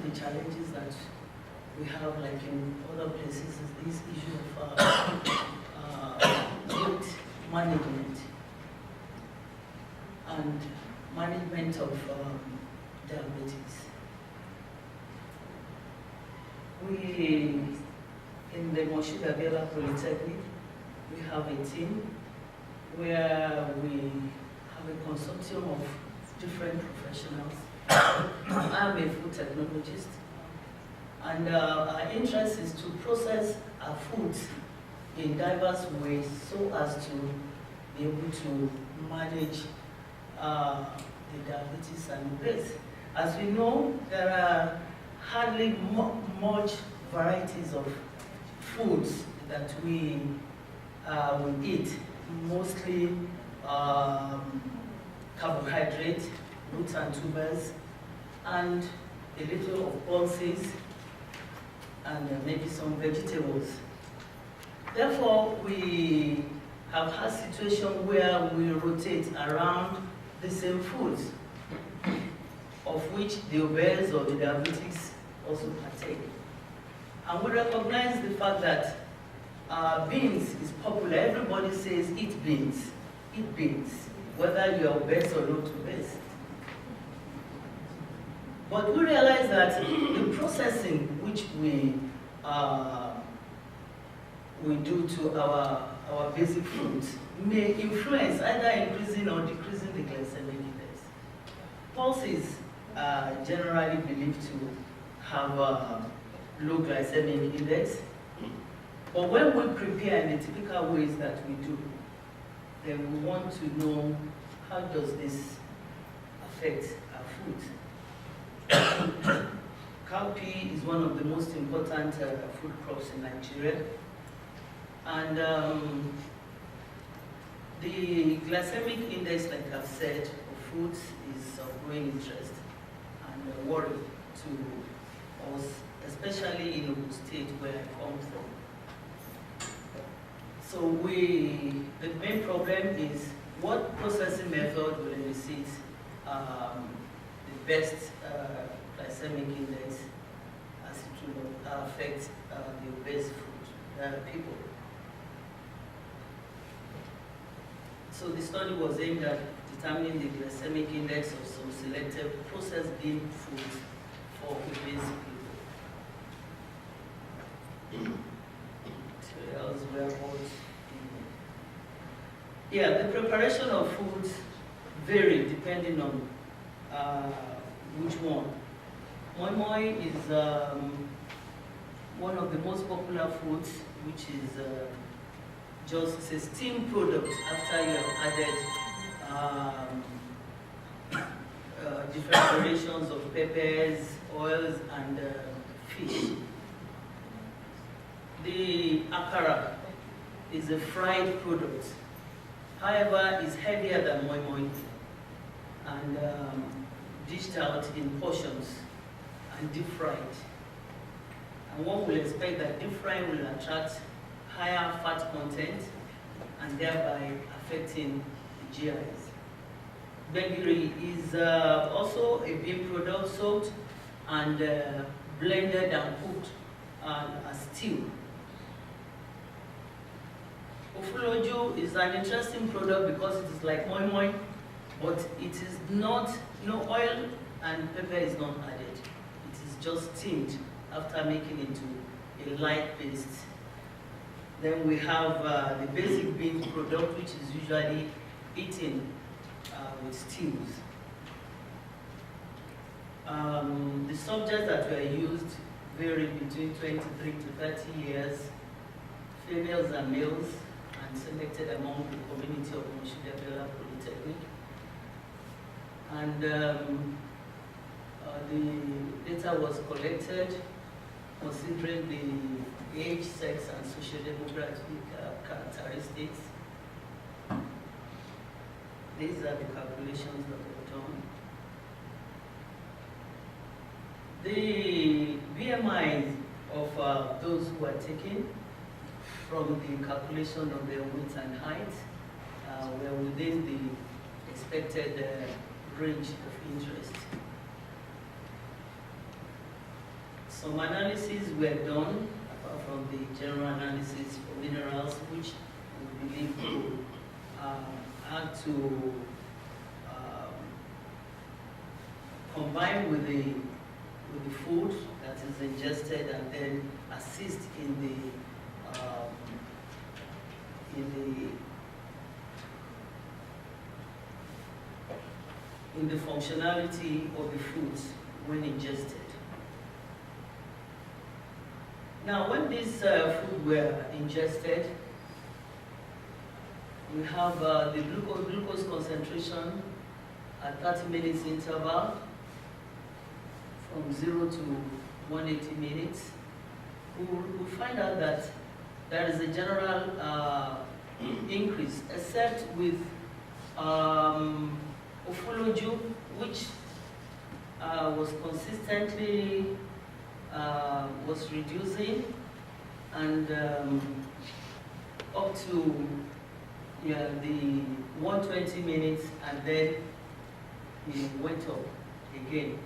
the challenges that we have, like in other places, is this issue of weight management and management of diabetes. We, in the Moshood Abiola Polytechnic, we have a team where we have a consortium of different professionals. I'm a food technologist, and our interest is to process our foods in diverse ways so as to be able to manage the diabetes and obesity. As we know, there are hardly much varieties of foods that we eat, mostly carbohydrate, roots and tubers, and a little of pulses, and maybe some vegetables. Therefore, we have had situations where we rotate around the same foods, of which the obese or the diabetics also partake. And we recognize the fact that beans is popular. Everybody says eat beans, whether you are obese or not obese. But we realize that the processing which we do to our basic foods may influence either increasing or decreasing the glycemic index. Pulses are generally believed to have a low glycemic index, but when we prepare in the typical ways that we do, then we want to know how does this affect our food. Cowpea is one of the most important food crops in Nigeria, and the glycemic index, like I've said, of foods is of growing interest and a worry to us, especially in Ogun State, where I come from. So the main problem is what processing method will elicit the best glycemic index as it will affect the obese food people. So the study was aimed at determining the glycemic index of some selected processed bean foods for obese people. Yeah, the preparation of foods vary depending on which one. Moi moi is one of the most popular foods, which is just a steamed product after you have added different variations of peppers, oils, and fish. The akara is a fried product. However, it's heavier than moi moi and dished out in portions and deep fried. And one will expect that deep frying will attract higher fat content and thereby affecting the GIs. Gbegiri is also a bean product soaked and blended and cooked as stew. Ofuloju is an interesting product because it is like moi moi, but it is not, oil and pepper is not added. It is just steamed after making it into a light paste. Then we have the basic bean product, which is usually eaten with stews. The subjects that were used vary between 23 to 30 years, females and males, and selected among the community of Moshood Abiola Polytechnic. And the data was collected considering the age, sex, and socio-demographic characteristics. These are the calculations that were done. The BMI of those who are taken from the calculation of their weight and height were within the expected range of interest. some analyses were done, apart from the general analysis for minerals, which we believe could add to combine with the food that is ingested and then assist in the functionality of the foods when ingested. Now, when these food were ingested, we have the glucose concentration at 30 minutes interval from 0 to 180 minutes. We'll find out that there is a general increase, except with Ofoloju, which was consistently was reducing, and up to the 120 minutes, and then it went up again.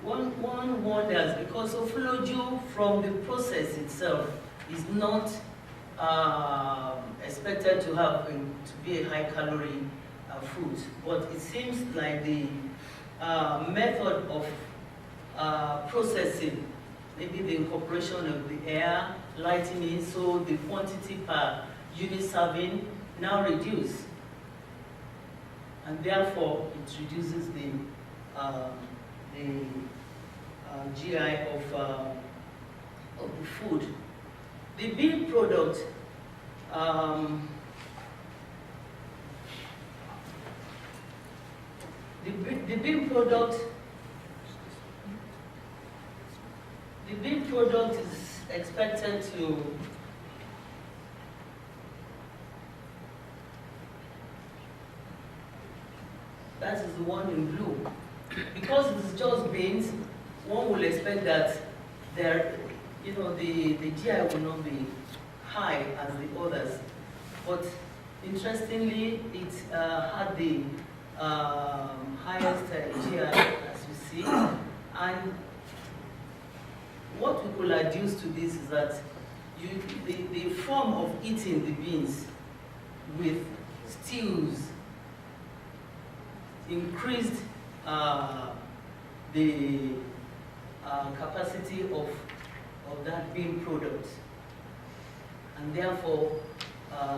One wonders, because Ofoloju from the process itself is not expected to have to be a high calorie food, but it seems like the method of processing, maybe the incorporation of the air, lighting it, so the quantity per unit serving now reduce, and therefore it reduces the GI of the food. The bean product, the bean product is expected to that is the one in blue. Because it's just beans, one will expect that there, the GI will not be high as the others. But interestingly, it had the highest GI, as you see. And what we could adduce to this is that the form of eating the beans with stews increased the capacity of that bean product, and therefore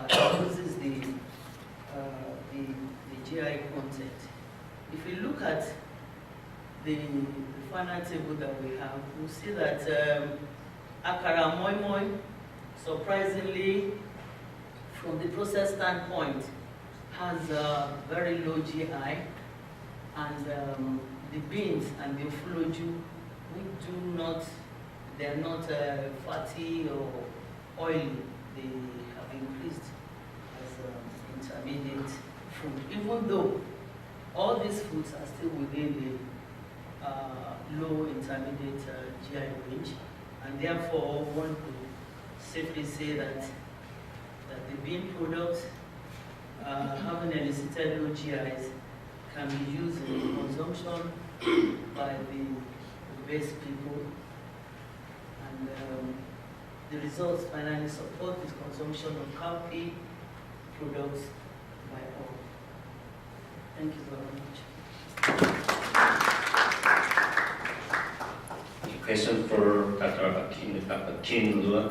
reduces the GI content. If we look at the final table that we have, we'll see that akara moi moi, surprisingly, from the process standpoint, has a very low GI, and the beans and the Ofoloju, they're not fatty or oily. They have increased as intermediate food, even though all these foods are still within the low intermediate GI range, and therefore one could safely say that the bean products having elicited low GIs can be used in consumption by the obese people, and the results finally support the consumption of cowpea products by all. Thank you very much. Any question for Dr. Akinlua?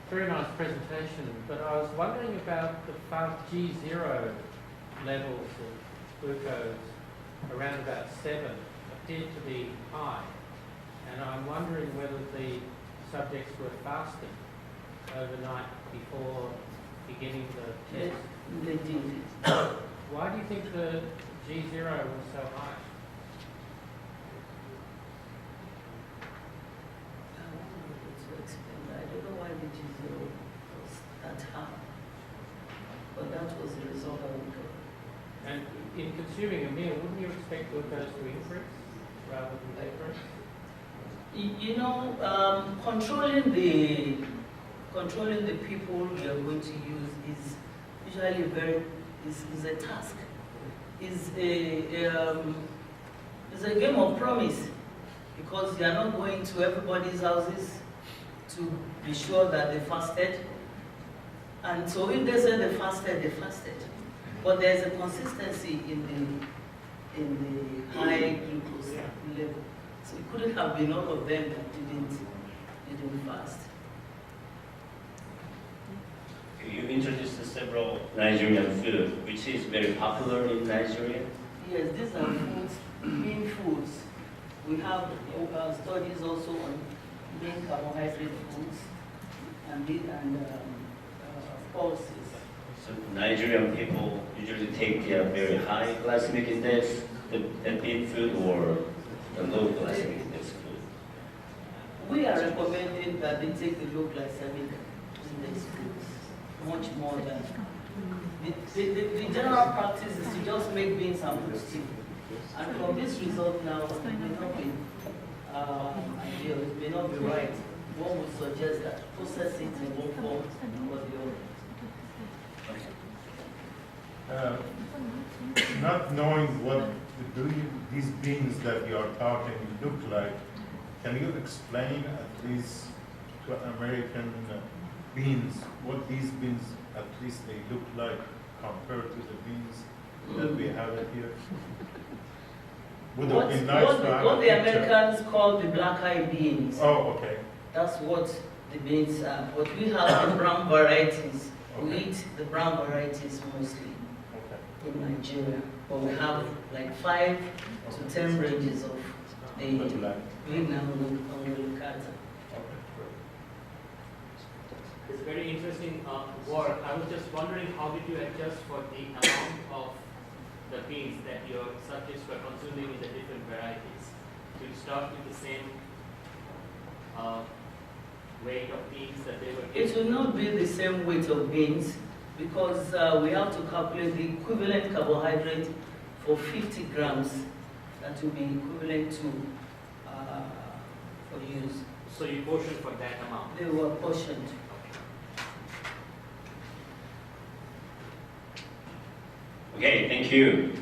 Very nice presentation, but I was wondering about the G0 levels of glucose around about 7 appeared to be high, and I'm wondering whether the subjects were fasting overnight before beginning the test. They did. Why do you think the G0 was so high? I don't know why the G0 was that high, but that was the result of it. And in consuming a meal, wouldn't you expect glucose to increase rather than decrease? Controlling the people you're going to use is usually is a task. It's a game of promise, because you are not going to everybody's houses to be sure that they fasted. And so if they say they fasted, they fasted. But there's a consistency in the high glucose level. So it couldn't have been all of them that didn't fast. You introduced several Nigerian food, which is very popular in Nigeria. Yes, these are foods, main foods. We have studies also on main carbohydrate foods and pulses. So Nigerian people usually take their very high glycemic index, the beef food, or the low glycemic index food. We are recommending that they take the low glycemic index foods much more than the general practice is to just make beans and put stew. And from this result now, it may not be ideal, it may not be right. One would suggest that process it in one form or the other. Not knowing what these beans that you are talking look like, can you explain at least to American beans what these beans at least they look like compared to the beans that we have here? Would have been nice to have what a the picture. Americans call the black eye beans. Oh, okay. That's what the beans are. But we have the brown varieties. We Okay. eat the brown varieties mostly Okay. in Nigeria. But we have like 5 to 10 ranges of the But like, green and Ongolokata. okay, great. It's very interesting work. I was just wondering, how did you adjust for the amount of the beans that your subjects were consuming in the different varieties? Did you start with the same weight of beans that they were It given? will not be the same weight of beans because we have to calculate the equivalent carbohydrate for 50 grams. That will be equivalent to for use. So you portioned for that amount? They were portioned. Okay, thank you.